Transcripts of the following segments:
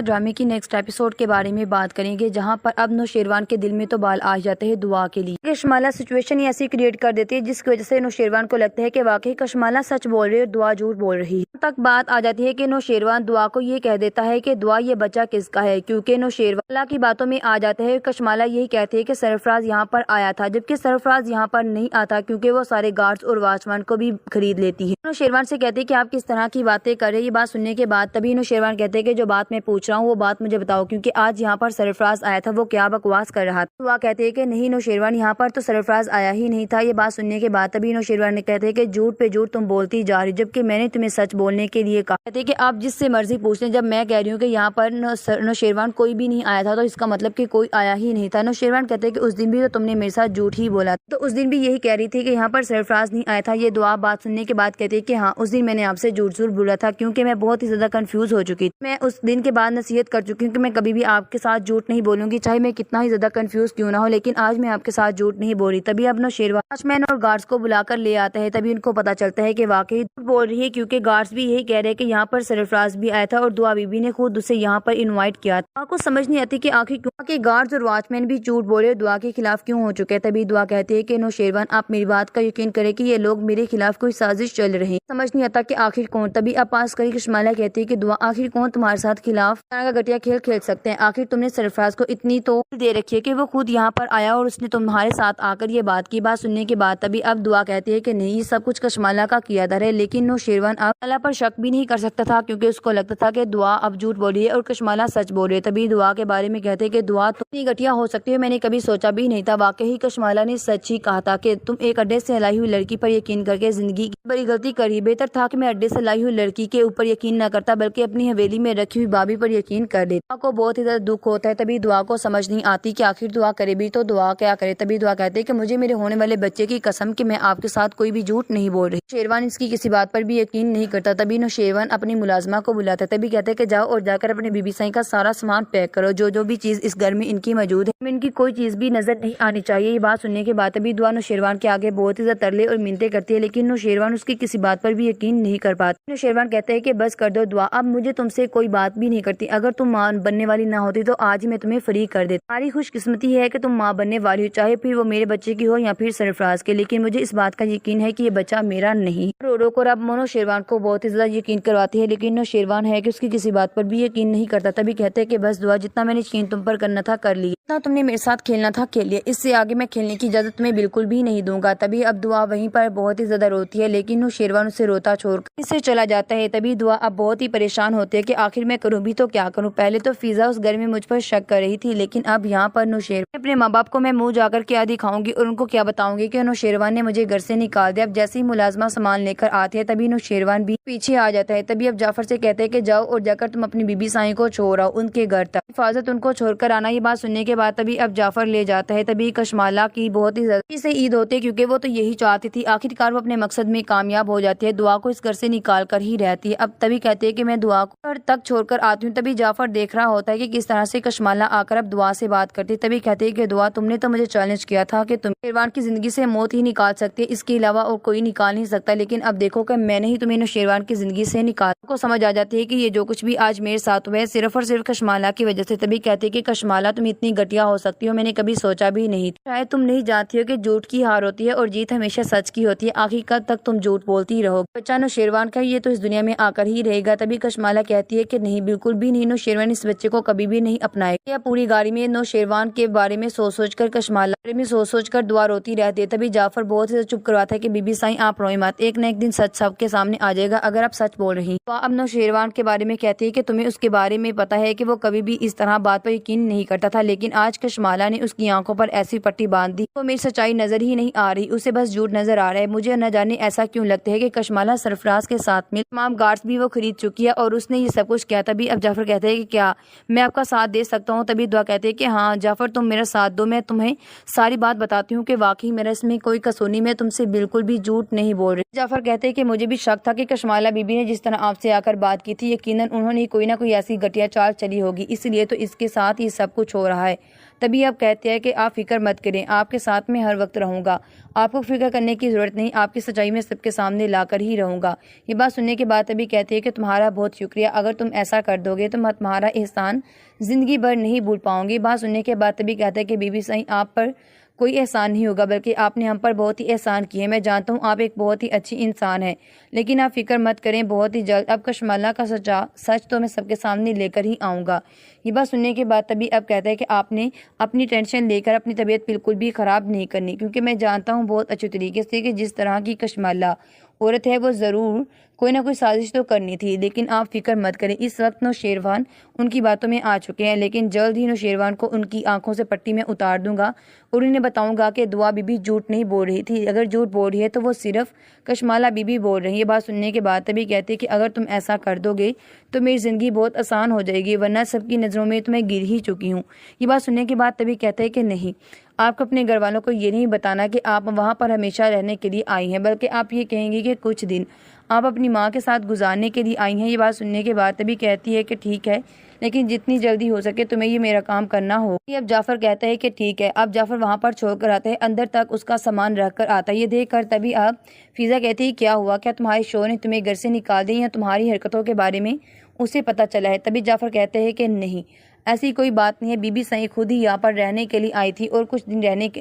ڈرامے کی next episode کے بارے میں بات کریں گے، جہاں پر اب نوشیروان کے دل میں تو بال آ جاتے ہیں دعا کے لیے۔ کشمالہ سچویشن ہی ایسی کریٹ کر دیتی ہے جس کی وجہ سے نوشیروان کو لگتا ہے کہ واقعی کشمالہ سچ بول رہی ہے اور دعا جھوٹ بول رہی ہے۔ تک بات آ جاتی ہے کہ نوشیروان دعا کو یہ کہہ دیتا ہے کہ دعا یہ بچہ کس کا ہے، کیونکہ نوشیروان اللہ کی باتوں میں آ جاتا ہے۔ کشمالہ یہی کہتی ہے کہ سرفراز یہاں پر آیا تھا، جبکہ سرفراز یہاں پر نہیں آتا کیونکہ وہ سارے گارڈز اور واچ مین کو بھی خرید لیتی ہے۔ نوشیروان سے کہتے ہیں کہ آپ کس طرح کی باتیں کر رہے ہیں۔ یہ بات سننے کے بعد تبھی نوشیروان کہتے ہیں کہ جو بات میں پوچھ رہا ہوں وہ بات مجھے بتاؤ، کیونکہ آج یہاں پر سرفراز آیا تھا، وہ کیا بکواس کر رہا تھا۔ دعا کہتے ہیں کہ نہیں نوشیروان، یہاں پر تو سرفراز آیا ہی نہیں تھا۔ یہ بات سننے کے بعد تبھی نوشیروان نے کہتے ہیں کہ جھوٹ پہ جھوٹ تم بولتی جا رہی، جبکہ میں نے تمہیں سچ بولنے کے لیے کہا۔ کہتے ہیں کہ آپ جس سے مرضی پوچھ لیں، جب میں کہہ رہی ہوں کہ یہاں پر نوشیروان کوئی بھی نہیں آیا تھا تو اس کا مطلب کہ کوئی آیا ہی نہیں تھا۔ نوشیروان کہتے ہیں کہ اس دن بھی تو تم نے میرے ساتھ جھوٹ ہی بولا تھا، تو اس دن بھی یہی کہہ رہی تھی کہ یہاں پر سرفراز نہیں آیا تھا۔ یہ دعا بات سننے کے بعد کہتی ہے کہ ہاں اس دن میں نے آپ سے جھوٹ ضرور بولا تھا، کیونکہ میں بہت ہی زیادہ کنفیوز ہو چکی تھی۔ میں اس دن کے بعد نصیحت کر چکی ہوں کہ میں کبھی بھی آپ کے ساتھ جھوٹ نہیں بولوں گی، چاہے میں کتنا ہی زیادہ کنفیوز کیوں نہ ہو، لیکن آج میں آپ کے ساتھ جھوٹ نہیں بول رہی۔ تبھی اب نوشیروان واچ مین اور گارڈز کو بلا کر لے آتا ہے، تبھی ان کو پتا چلتا ہے کہ واقعی جھوٹ بول رہی ہے، کیونکہ گارڈز بھی یہی کہہ رہے ہیں کہ یہاں پر سرفراز بھی آیا تھا اور دعا بی بی نے خود اسے یہاں پر انوائٹ کیا تھا۔ دعا کو سمجھ نہیں آتی کہ آخر کیوں کہ گارڈز اور واچ مین بھی جھوٹ بولے اور دعا کے خلاف کیوں ہو چکے ہیں۔ تبھی دعا کہتی ہے کہ نوشیروان آپ میری بات کا یقین کریں کہ یہ لوگ میرے خلاف کوئی سازش چل رہی ہے، سمجھ نہیں آتا کہ آخر کون۔ تبھی اب پاس کری کشمالہ کہتی ہے کہ دعا آخر کون تمہارے ساتھ خلاف طرح کا گٹیا کھیل کھیل سکتے ہیں، آخر تم نے سرفراز کو اتنی تو دے رکھی ہے کہ وہ خود یہاں پر آیا اور اس نے تمہارے ساتھ آ کر یہ بات کی۔ بات سننے کے بعد تبھی اب دعا کہتی ہے کہ نہیں یہ سب کچھ کشمالہ کا کیا دھر ہے، لیکن نوشیروان اب اللہ پر شک بھی نہیں کر سکتا تھا کیونکہ اس کو لگتا تھا کہ دعا اب جھوٹ بول رہی ہے اور کشمالہ سچ بول رہی ہے۔ تبھی دعا کے بارے میں کہتے ہیں کہ دعا تم اتنی گٹیا ہو سکتی ہے، میں نے کبھی سوچا بھی نہیں تھا۔ واقعی کشمالہ نے سچ ہی کہا تھا کہ تم ایک اڈے سے لائی ہوئی لڑکی پر یقین کر کے زندگی کی بڑی غلطی کری۔ بہتر تھا کہ میں اڈے سے لائی ہوئی لڑکی کے اوپر یقین نہ کرتا بلکہ اپنی حویلی میں رکھی ہوئی بابی پر یقین کر لیتا۔ دعا کو بہت ہی زیادہ دکھ ہوتا ہے، تبھی دعا کو سمجھ نہیں آتی کہ آخر دعا کرے بھی تو دعا کیا کرے۔ تبھی دعا کہتے ہیں کہ مجھے میرے ہونے والے بچے کی قسم کہ میں آپ کے ساتھ کوئی بھی جھوٹ نہیں بول رہی۔ نوشیروان اس کی کسی بات پر بھی یقین نہیں کرتا۔ تبھی نوشیروان اپنی ملازمہ کو بلاتا ہے، تبھی کہتے ہیں کہ جاؤ اور جا کر اپنے بی بی سائی کا سارا سامان پیک کرو، جو بھی چیز اس گھر میں ان کی موجود ہے ان کی کوئی چیز بھی نظر نہیں آنی چاہیے۔ یہ بات سننے کے بعد تبھی دعا نوشیروان کے آگے بہت ہی زیادہ ترلے اور منتیں کرتی ہے، لیکن نوشیروان اس کی کسی بات پر بھی یقین نہیں کر پاتا۔ نوشیروان کہتے ہیں کہ بس کر دو دعا، اب مجھے تم سے کوئی بات بھی نہیں کرتی، اگر تم ماں بننے والی نہ ہوتی تو آج ہی میں تمہیں فری کر دیتا۔ تمہاری خوش قسمتی ہے کہ تم ماں بننے والی ہو، چاہے پھر وہ میرے بچے کی ہو یا پھر سرفراز کے، لیکن مجھے اس بات کا یقین ہے کہ یہ بچہ میرا نہیں۔ رو کر اب نوشیروان کو بہت ہی زیادہ یقین کرواتی ہے، لیکن نوشیروان ہے کہ اس کی کسی بات پر بھی یقین نہیں کرتا۔ تبھی کہتے ہیں کہ بس دعا جتنا میں نے یقین تم پر کرنا تھا کر لیا، جتنا تم نے میرے ساتھ کھیلنا تھا کھیل لیا، اس سے آگے میں کھیلنے کی اجازت تمہیں بالکل بھی نہیں دوں گا۔ تبھی اب دعا وہیں پر بہت ہی زیادہ روتی ہے، لیکن نوشیروان اسے روتا چھوڑ کر اس سے چلا جاتا ہے۔ تبھی دعا اب بہت ہی پریشان ہوتی ہے کہ آخر میں کروں بھی تو کیا کروں۔ پہلے تو فضا اس گھر میں مجھ پر شک کر رہی تھی، لیکن اب یہاں پر نوشیروان اپنے ماں باپ کو میں منہ جا کر کیا دکھاؤں گی اور ان کو کیا بتاؤں گی کہ نوشیروان نے مجھے گھر سے نکال دیا۔ اب جیسے ہی ملازمہ سامان لے کر آتی ہے تبھی نوشیروان بھی پیچھے آ جاتا ہے۔ تبھی اب جعفر سے کہتے ہیں کہ جاؤ اور جا کر تم اپنی بی بی سائی کو چھوڑ آؤ ان کے گھر تک، حفاظت ان کو چھوڑ کر آنا۔ یہ بات سننے کے بعد تبھی اب جعفر لے جاتا ہے۔ تبھی کشمالہ کی بہت ہی زیادہ سے عید ہوتی ہے کیونکہ وہ تو یہی چاہتی تھی، آخرکار وہ اپنے مقصد میں کامیاب ہو جاتی ہے، دعا کو اس گھر سے نکال کر ہی رہتی ہے۔ اب تبھی کہتے ہیں کہ میں دعا کو گھر تک چھوڑ کر آتی ہوں۔ تبھی جعفر دیکھ رہا ہوتا ہے کہ کس طرح سے کشمالہ آ کر اب دعا سے بات کرتی ہے۔ تبھی کہتے ہیں کہ دعا تم نے تو مجھے چیلنج کیا تھا کہ تم نوشیروان کی زندگی سے موت ہی نکال سکتے، اس کے علاوہ اور کوئی نکال نہیں سکتا، لیکن اب دیکھو کہ میں نے ہی تمہیں نوشیروان کی زندگی سے نکال کو سمجھ آ جاتی ہے کہ یہ جو کچھ بھی آج میرے ساتھ ہوا ہے صرف اور صرف کشمالہ کی وجہ سے۔ تبھی کہتے ہیں کہ کشمالہ تم اتنی گٹیا ہو سکتی ہو، میں نے کبھی سوچا بھی نہیں تھا، شاید تم نہیں جانتی ہو کہ جھوٹ کی ہار ہوتی ہے اور جیت ہمیشہ سچ کی ہوتی ہے، آخر کل تک تم جھوٹ بولتی رہو گے، بچہ نوشیروان کا یہ تو اس دنیا میں آ کر ہی رہے گا۔ تبھی کشمالہ کہتی ہے کہ نہیں بالکل بھی نہیں، نوشیروان اس بچے کو کبھی بھی نہیں اپنائے گا۔ پوری گاڑی میں نوشیروان کے بارے میں سوچ کر کشمالہ بارے میں سوچ کر دعا روتی رہتی ہے۔ تبھی جعفر بہت سے چپ کرواتا ہے کہ بی بی سائی آپ روئیں مت، ایک نہ ایک دن سچ سب کے سامنے آ جائے گا اگر آپ سچ بول رہی۔ تو اب نوشیروان کے بارے میں کہتی ہے کہ تمہیں اس کے بارے میں پتا ہے کہ وہ کبھی بھی اس طرح بات پر یقین نہیں کرتا تھا، لیکن آج کشمالہ نے اس کی آنکھوں پر ایسی پٹی باندھ دی وہ میری سچائی نظر ہی نہیں آ رہی، اسے بس جھوٹ نظر آ رہا ہے۔ مجھے نہ جانے ایسا کیوں لگتا ہے کہ کشمالہ سرفراز کے ساتھ مل تمام گارڈز بھی وہ خرید چکی ہے اور اس نے یہ سب کچھ کیا۔ تبھی اب جعفر کہتے ہیں کہ کیا میں آپ کا ساتھ دے سکتا ہوں؟ تبھی دعا کہتے ہیں کہ ہاں جعفر تم میرا ساتھ دو، میں تمہیں ساری بات بتاتی ہوں کہ واقعی میرا اس میں کوئی قصور نہیں، میں تم سے بالکل بھی جھوٹ نہیں بول رہی۔ جعفر کہتے ہیں کہ مجھے بھی شک تھا کہ کشمالہ بی بی نے جس طرح آپ سے آ کر بات کی تھی یقیناً انہوں نے کوئی نہ کوئی ایسی گٹیا چال چلی ہوگی، اس لیے تو اس کے ساتھ یہ سب کچھ ہو رہا ہے۔ تبھی اب کہتے ہیں کہ آپ فکر مت کریں، آپ کے ساتھ میں ہر وقت رہوں گا، آپ کو فکر کرنے کی ضرورت نہیں، آپ کی سچائی میں سب کے سامنے لا کر ہی رہوں گا۔ یہ بات سننے کے بعد تبھی کہتے ہیں کہ تمہارا بہت شکریہ، اگر تم ایسا کر دو گے تو میں تمہارا احسان زندگی بھر نہیں بھول پاؤں گی۔ بات سننے کے بعد تبھی کہتا ہے کہ بی بی سائیں آپ پر کوئی احسان نہیں ہوگا، بلکہ آپ نے ہم پر بہت ہی احسان کیے ہیں۔ میں جانتا ہوں آپ ایک بہت ہی اچھی انسان ہیں، لیکن آپ فکر مت کریں، بہت ہی جلد اب کشمالہ کا سچ تو میں سب کے سامنے لے کر ہی آؤں گا۔ یہ بات سننے کے بعد تبھی اب کہتا ہے کہ آپ نے اپنی ٹینشن لے کر اپنی طبیعت بالکل بھی خراب نہیں کرنی، کیونکہ میں جانتا ہوں بہت اچھے طریقے سے کہ جس طرح کی کشمالہ عورت ہے وہ ضرور کوئی نہ کوئی سازش تو کرنی تھی، لیکن آپ فکر مت کریں۔ اس وقت نوشیروان ان کی باتوں میں آ چکے ہیں، لیکن جلد ہی نوشیروان کو ان کی آنکھوں سے پٹی میں اتار دوں گا اور انہیں بتاؤں گا کہ دعا بی بی جھوٹ نہیں بول رہی تھی، اگر جھوٹ بول رہی ہے تو وہ صرف کشمالہ بی بی بول رہی ہے۔ یہ بات سننے کے بعد تبھی کہتے کہ اگر تم ایسا کر دو گے تو میری زندگی بہت آسان ہو جائے گی، ورنہ سب کی نظروں میں تو میں گر ہی چکی ہوں۔ یہ بات سننے کے بعد تبھی کہتے ہیں کہ نہیں، آپ کو اپنے گھر والوں کو یہ نہیں بتانا کہ آپ وہاں پر ہمیشہ رہنے کے لیے آئی ہیں، بلکہ آپ یہ کہیں گے کہ کچھ دن آپ اپنی ماں کے ساتھ گزارنے کے لیے آئی ہیں۔ یہ بات سننے کے بعد تبھی کہتی ہے کہ ٹھیک ہے، لیکن جتنی جلدی ہو سکے تمہیں یہ میرا کام کرنا ہو۔ اب جعفر کہتا ہے کہ ٹھیک ہے۔ اب جعفر وہاں پر چھوڑ کر آتا ہے، اندر تک اس کا سامان رکھ کر آتا ہے۔ یہ دیکھ کر تبھی اب فضا کہتی ہے کیا ہوا، کیا تمہارے شوہر نے تمہیں گھر سے نکال دیا یا تمہاری حرکتوں کے بارے میں اسے پتہ چلا ہے؟ تبھی جعفر کہتے ہیں کہ نہیں، ایسی کوئی بات نہیں ہے، بی بی سائیں خود ہی یہاں پر رہنے کے لیے آئی تھی اور کچھ دن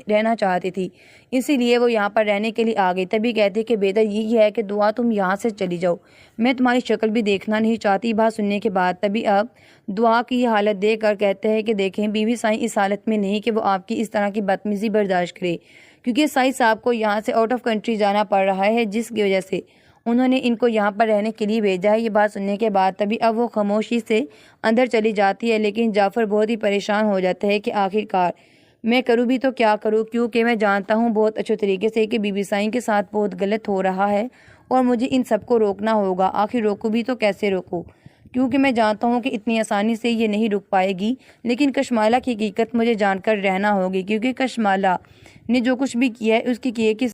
رہنا چاہتی تھی، اسی لیے وہ یہاں پر رہنے کے لیے آ گئی۔ تبھی کہتے کہ بہتر یہی ہے کہ دعا تم یہاں سے چلی جاؤ، میں تمہاری شکل بھی دیکھنا نہیں چاہتی۔ بات سننے کے بعد تبھی اب دعا کی یہ حالت دیکھ کر کہتے ہیں کہ دیکھیں، بی بی سائیں اس حالت میں نہیں کہ وہ آپ کی اس طرح کی بدتمیزی برداشت کرے، کیونکہ سائیں صاحب کو یہاں سے آؤٹ آف کنٹری جانا پڑ رہا ہے، جس کی وجہ سے انہوں نے ان کو یہاں پر رہنے کے لیے بھیجا ہے۔ یہ بات سننے کے بعد تبھی اب وہ خاموشی سے اندر چلی جاتی ہے، لیکن جعفر بہت ہی پریشان ہو جاتا ہے کہ آخرکار میں کروں بھی تو کیا کروں، کیونکہ میں جانتا ہوں بہت اچھے طریقے سے کہ بی بی سائیں کے ساتھ بہت غلط ہو رہا ہے اور مجھے ان سب کو روکنا ہوگا۔ آخر روکوں بھی تو کیسے روکوں، کیونکہ میں جانتا ہوں کہ اتنی آسانی سے یہ نہیں رک پائے گی، لیکن کشمالہ کی حقیقت مجھے جان کر رہنا ہوگی، کیونکہ کشمالہ نے جو کچھ بھی کیا ہے اس کی کیے